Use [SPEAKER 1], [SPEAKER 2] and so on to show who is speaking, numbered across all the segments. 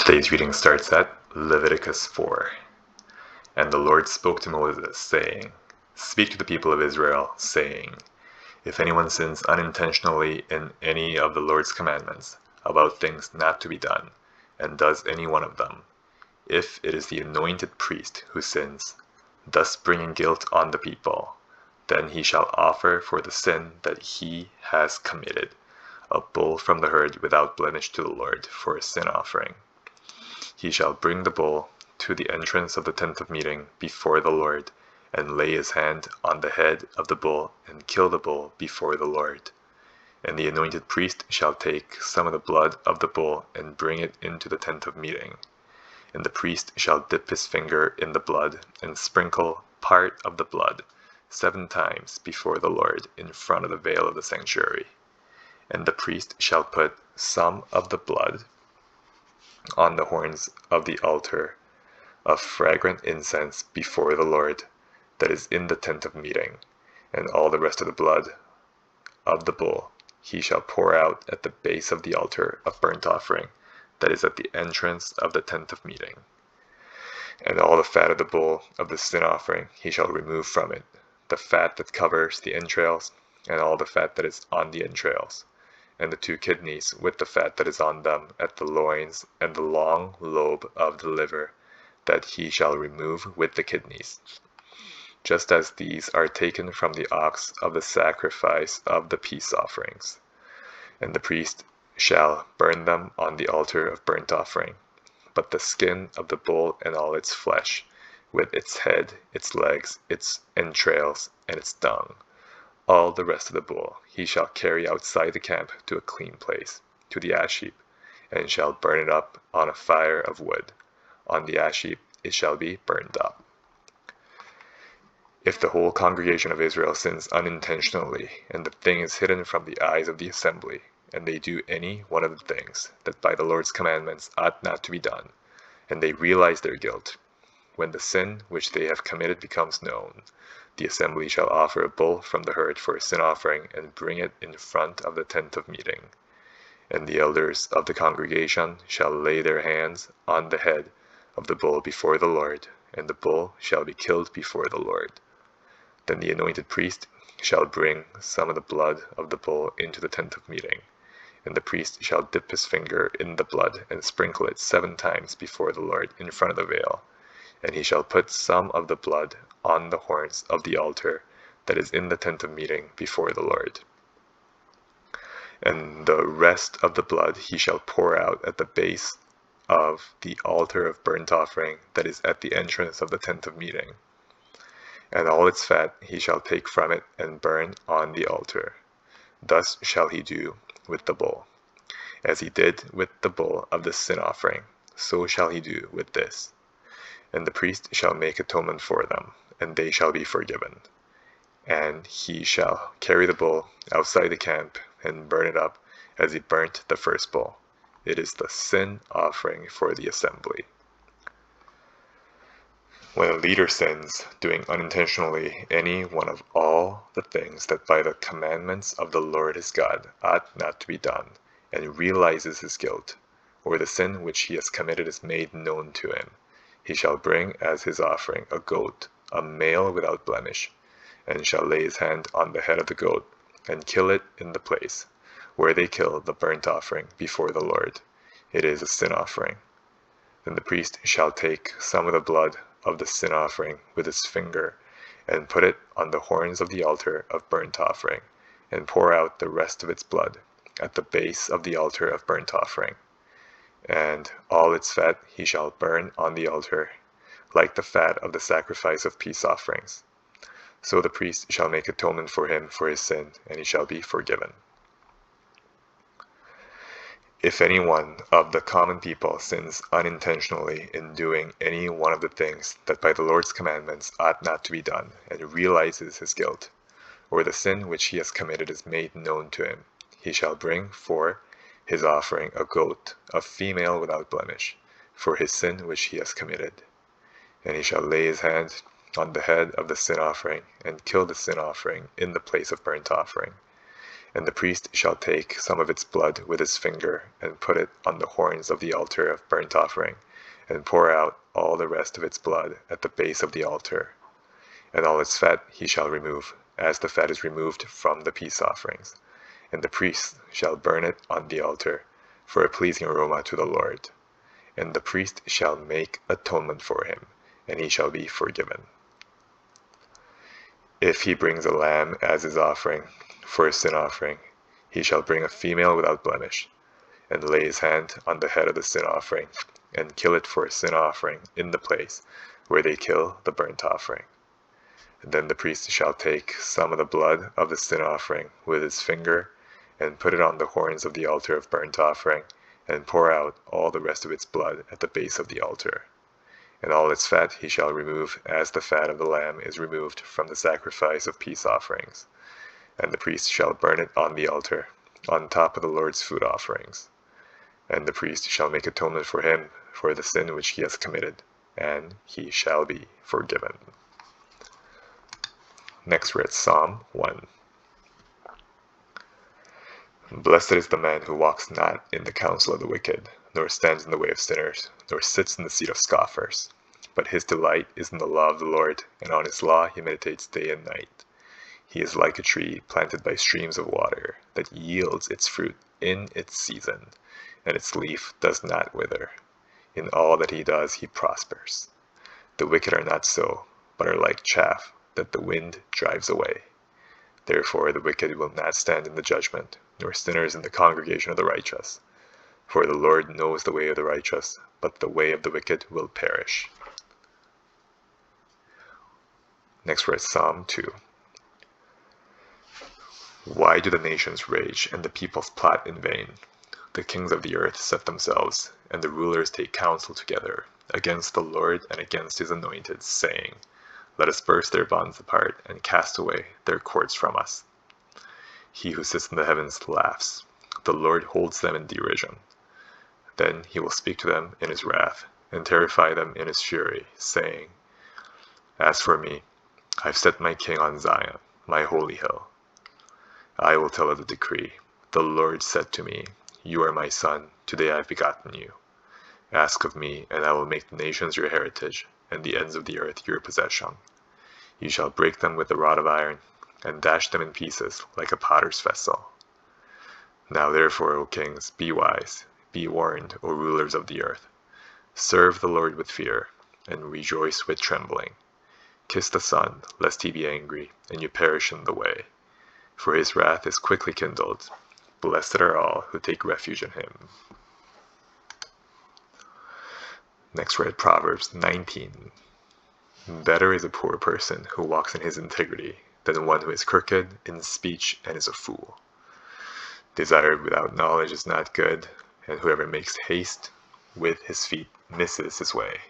[SPEAKER 1] Today's reading starts at Leviticus 4. And the Lord spoke to Moses, saying, Speak to the people of Israel, saying, If anyone sins unintentionally in any of the Lord's commandments about things not to be done, and does any one of them, if it is the anointed priest who sins, thus bringing guilt on the people, then he shall offer for the sin that he has committed a bull from the herd without blemish to the Lord for a sin offering. He shall bring the bull to the entrance of the tent of meeting before the Lord, and lay his hand on the head of the bull, and kill the bull before the Lord. And the anointed priest shall take some of the blood of the bull, and bring it into the tent of meeting. And the priest shall dip his finger in the blood, and sprinkle part of the blood 7 times before the Lord in front of the veil of the sanctuary. And the priest shall put some of the blood on the horns of the altar of fragrant incense before the Lord that is in the tent of meeting, and all the rest of the blood of the bull he shall pour out at the base of the altar of burnt offering that is at the entrance of the tent of meeting. And all the fat of the bull of the sin offering he shall remove from it, the fat that covers the entrails, and all the fat that is on the entrails, and the 2 kidneys with the fat that is on them at the loins, and the long lobe of the liver that he shall remove with the kidneys, just as these are taken from the ox of the sacrifice of the peace offerings. And the priest shall burn them on the altar of burnt offering. But the skin of the bull and all its flesh, with its head, its legs, its entrails, and its dung, all the rest of the bull he shall carry outside the camp to a clean place, to the ash heap, and shall burn it up on a fire of wood. On the ash heap it shall be burned up. If the whole congregation of Israel sins unintentionally, and the thing is hidden from the eyes of the assembly, and they do any one of the things that by the Lord's commandments ought not to be done, and they realize their guilt, when the sin which they have committed becomes known, the assembly shall offer a bull from the herd for a sin offering, and bring it in front of the tent of meeting. And the elders of the congregation shall lay their hands on the head of the bull before the Lord, and the bull shall be killed before the Lord. Then the anointed priest shall bring some of the blood of the bull into the tent of meeting, and the priest shall dip his finger in the blood, and sprinkle it 7 times before the Lord in front of the veil. And he shall put some of the blood on the horns of the altar that is in the tent of meeting before the Lord. And the rest of the blood he shall pour out at the base of the altar of burnt offering that is at the entrance of the tent of meeting. And all its fat he shall take from it and burn on the altar. Thus shall he do with the bull. As he did with the bull of the sin offering, so shall he do with this. And the priest shall make atonement for them, and they shall be forgiven. And he shall carry the bull outside the camp, and burn it up as he burnt the first bull. It is the sin offering for the assembly. When a leader sins, doing unintentionally any one of all the things that by the commandments of the Lord his God ought not to be done, and realizes his guilt, or the sin which he has committed is made known to him, he shall bring as his offering a goat, a male without blemish, and shall lay his hand on the head of the goat, and kill it in the place where they kill the burnt offering before the Lord. It is a sin offering. Then the priest shall take some of the blood of the sin offering with his finger, and put it on the horns of the altar of burnt offering, and pour out the rest of its blood at the base of the altar of burnt offering. And all its fat he shall burn on the altar, like the fat of the sacrifice of peace offerings. So the priest shall make atonement for him for his sin, and he shall be forgiven. If any one of the common people sins unintentionally in doing any one of the things that by the Lord's commandments ought not to be done, and realizes his guilt, or the sin which he has committed is made known to him, he shall bring for his offering a goat, a female without blemish, for his sin which he has committed. And he shall lay his hand on the head of the sin offering, and kill the sin offering in the place of burnt offering. And the priest shall take some of its blood with his finger, and put it on the horns of the altar of burnt offering, and pour out all the rest of its blood at the base of the altar. And all its fat he shall remove, as the fat is removed from the peace offerings. And the priest shall burn it on the altar, for a pleasing aroma to the Lord. And the priest shall make atonement for him, and he shall be forgiven. If he brings a lamb as his offering, for a sin offering, he shall bring a female without blemish, and lay his hand on the head of the sin offering, and kill it for a sin offering in the place where they kill the burnt offering. And then the priest shall take some of the blood of the sin offering with his finger, and put it on the horns of the altar of burnt offering, and pour out all the rest of its blood at the base of the altar. And all its fat he shall remove, as the fat of the lamb is removed from the sacrifice of peace offerings. And the priest shall burn it on the altar, on top of the Lord's food offerings. And the priest shall make atonement for him for the sin which he has committed, and he shall be forgiven. Next we're at Psalm 1. Blessed is the man who walks not in the counsel of the wicked, nor stands in the way of sinners, nor sits in the seat of scoffers. But his delight is in the law of the Lord, and on his law he meditates day and night. He is like a tree planted by streams of water, that yields its fruit in its season, and its leaf does not wither. In all that he does he prospers. The wicked are not so, but are like chaff that the wind drives away. Therefore the wicked will not stand in the judgment, nor sinners in the congregation of the righteous. For the Lord knows the way of the righteous, but the way of the wicked will perish. Next we're at Psalm 2. Why do the nations rage, and the peoples plot in vain? The kings of the earth set themselves, and the rulers take counsel together, against the Lord and against his anointed, saying, Let us burst their bonds apart, and cast away their cords from us. He who sits in the heavens laughs. The Lord holds them in derision. Then he will speak to them in his wrath, and terrify them in his fury, saying, As for me, I have set my king on Zion, my holy hill. I will tell of the decree. The Lord said to me, You are my son, today I have begotten you. Ask of me, and I will make the nations your heritage, and the ends of the earth your possession. You shall break them with the rod of iron, and dash them in pieces like a potter's vessel. Now therefore, O kings, be wise, be warned, O rulers of the earth. Serve the Lord with fear, and rejoice with trembling. Kiss the Son, lest he be angry, and you perish in the way. For his wrath is quickly kindled. Blessed are all who take refuge in him. Next we're at Proverbs 19. Better is a poor person who walks in his integrity than one who is crooked in speech and is a fool. Desire without knowledge is not good, and whoever makes haste with his feet misses his way.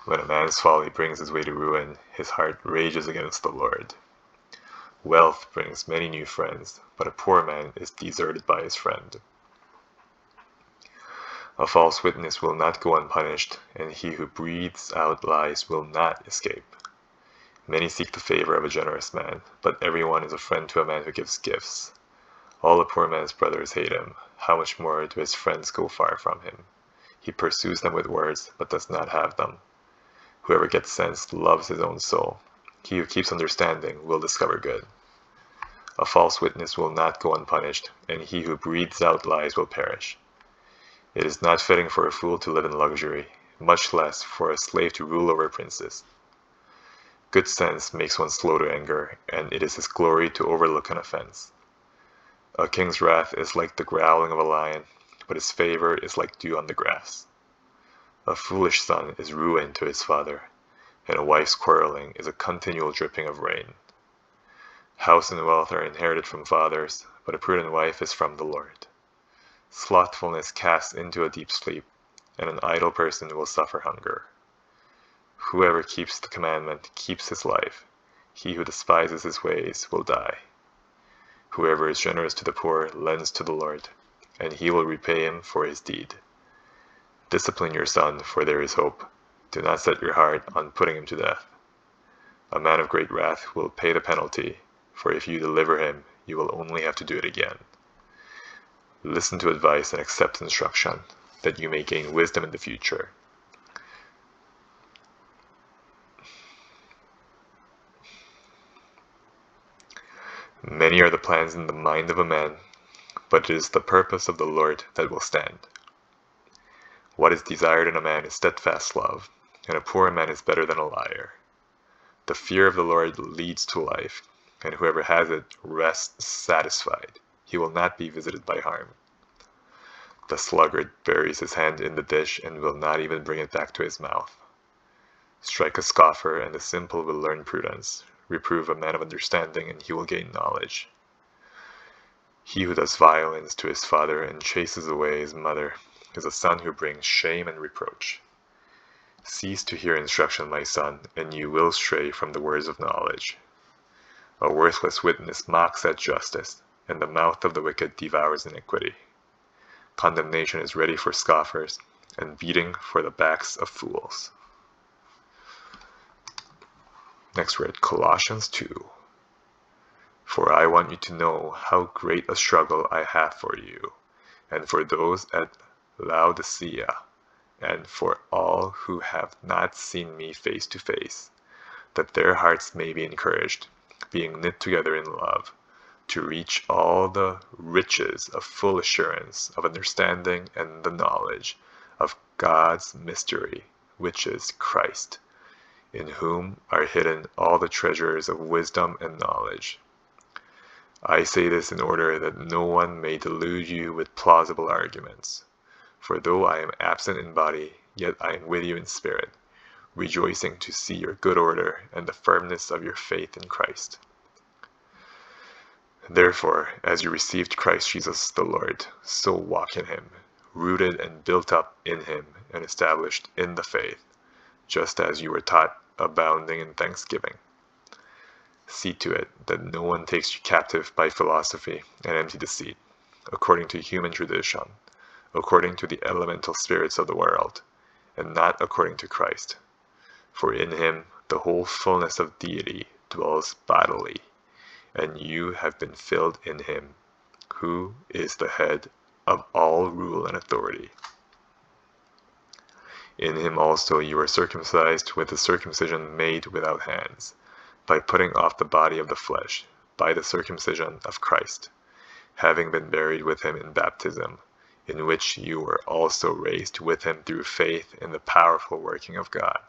[SPEAKER 1] When a man's folly brings his way to ruin, his heart rages against the Lord. Wealth brings many new friends, but a poor man is deserted by his friend. A false witness will not go unpunished, and he who breathes out lies will not escape. Many seek the favor of a generous man, but everyone is a friend to a man who gives gifts. All a poor man's brothers hate him. How much more do his friends go far from him? He pursues them with words, but does not have them. Whoever gets sense loves his own soul. He who keeps understanding will discover good. A false witness will not go unpunished, and he who breathes out lies will perish. It is not fitting for a fool to live in luxury, much less for a slave to rule over princes. Good sense makes one slow to anger, and it is his glory to overlook an offense. A king's wrath is like the growling of a lion, but his favor is like dew on the grass. A foolish son is ruin to his father, and a wife's quarreling is a continual dripping of rain. House and wealth are inherited from fathers, but a prudent wife is from the Lord. Slothfulness casts into a deep sleep, and an idle person will suffer hunger. Whoever keeps the commandment keeps his life. He who despises his ways will die. Whoever is generous to the poor lends to the Lord, and he will repay him for his deed. Discipline your son, for there is hope. Do not set your heart on putting him to death. A man of great wrath will pay the penalty, for if you deliver him, you will only have to do it again. Listen to advice and accept instruction, that you may gain wisdom in the future. Many are the plans in the mind of a man, but it is the purpose of the Lord that will stand. What is desired in a man is steadfast love, and a poor man is better than a liar. The fear of the Lord leads to life, and whoever has it rests satisfied. He will not be visited by harm. The sluggard buries his hand in the dish and will not even bring it back to his mouth. Strike a scoffer, and the simple will learn prudence. Reprove a man of understanding, and he will gain knowledge. He who does violence to his father and chases away his mother is a son who brings shame and reproach. Cease to hear instruction, my son, and you will stray from the words of knowledge. A worthless witness mocks at justice, and the mouth of the wicked devours iniquity. Condemnation is ready for scoffers, and beating for the backs of fools. Next we're at Colossians 2. For I want you to know how great a struggle I have for you, and for those at Laodicea, and for all who have not seen me face to face, that their hearts may be encouraged, being knit together in love, to reach all the riches of full assurance of understanding and the knowledge of God's mystery, which is Christ, in whom are hidden all the treasures of wisdom and knowledge. I say this in order that no one may delude you with plausible arguments. For though I am absent in body, yet I am with you in spirit, rejoicing to see your good order and the firmness of your faith in Christ. Therefore, as you received Christ Jesus the Lord, so walk in him, rooted and built up in him and established in the faith, just as you were taught, abounding in thanksgiving. See to it that no one takes you captive by philosophy and empty deceit, according to human tradition, according to the elemental spirits of the world, and not according to Christ. For in him the whole fullness of deity dwells bodily, and you have been filled in him, who is the head of all rule and authority. In him also you are circumcised with a circumcision made without hands, by putting off the body of the flesh, by the circumcision of Christ, having been buried with him in baptism, in which you were also raised with him through faith in the powerful working of God,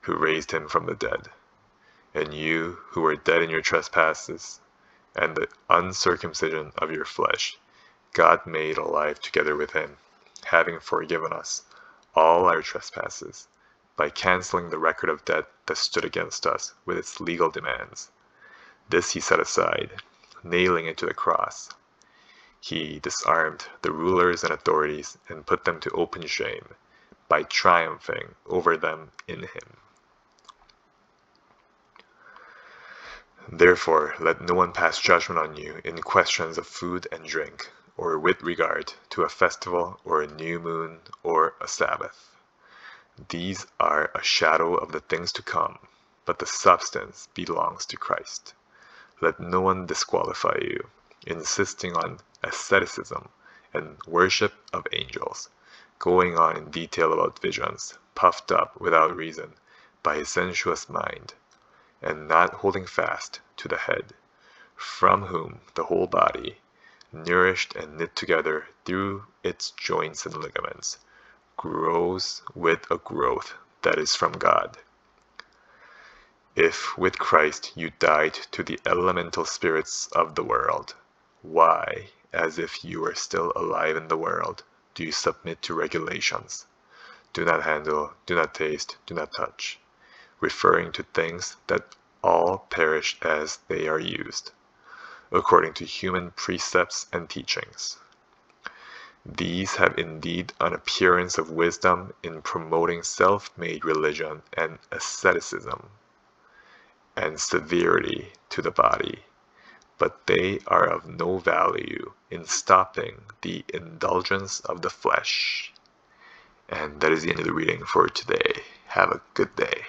[SPEAKER 1] who raised him from the dead. And you, who were dead in your trespasses and the uncircumcision of your flesh, God made alive together with him, having forgiven us all our trespasses, by canceling the record of debt that stood against us with its legal demands. This he set aside, nailing it to the cross. He disarmed the rulers and authorities and put them to open shame by triumphing over them in him. Therefore, let no one pass judgment on you in questions of food and drink, or with regard to a festival or a new moon or a Sabbath. These are a shadow of the things to come, but the substance belongs to Christ. Let no one disqualify you, insisting on asceticism and worship of angels, going on in detail about visions, puffed up without reason by his sensuous mind, and not holding fast to the head, from whom the whole body, nourished and knit together through its joints and ligaments, grows with a growth that is from God. If with Christ you died to the elemental spirits of the world, why, as if you were still alive in the world, do you submit to regulations? Do not handle, do not taste, do not touch, referring to things that all perish as they are used, according to human precepts and teachings. These have indeed an appearance of wisdom in promoting self-made religion and asceticism and severity to the body, but they are of no value in stopping the indulgence of the flesh. And that is the end of the reading for today. Have a good day.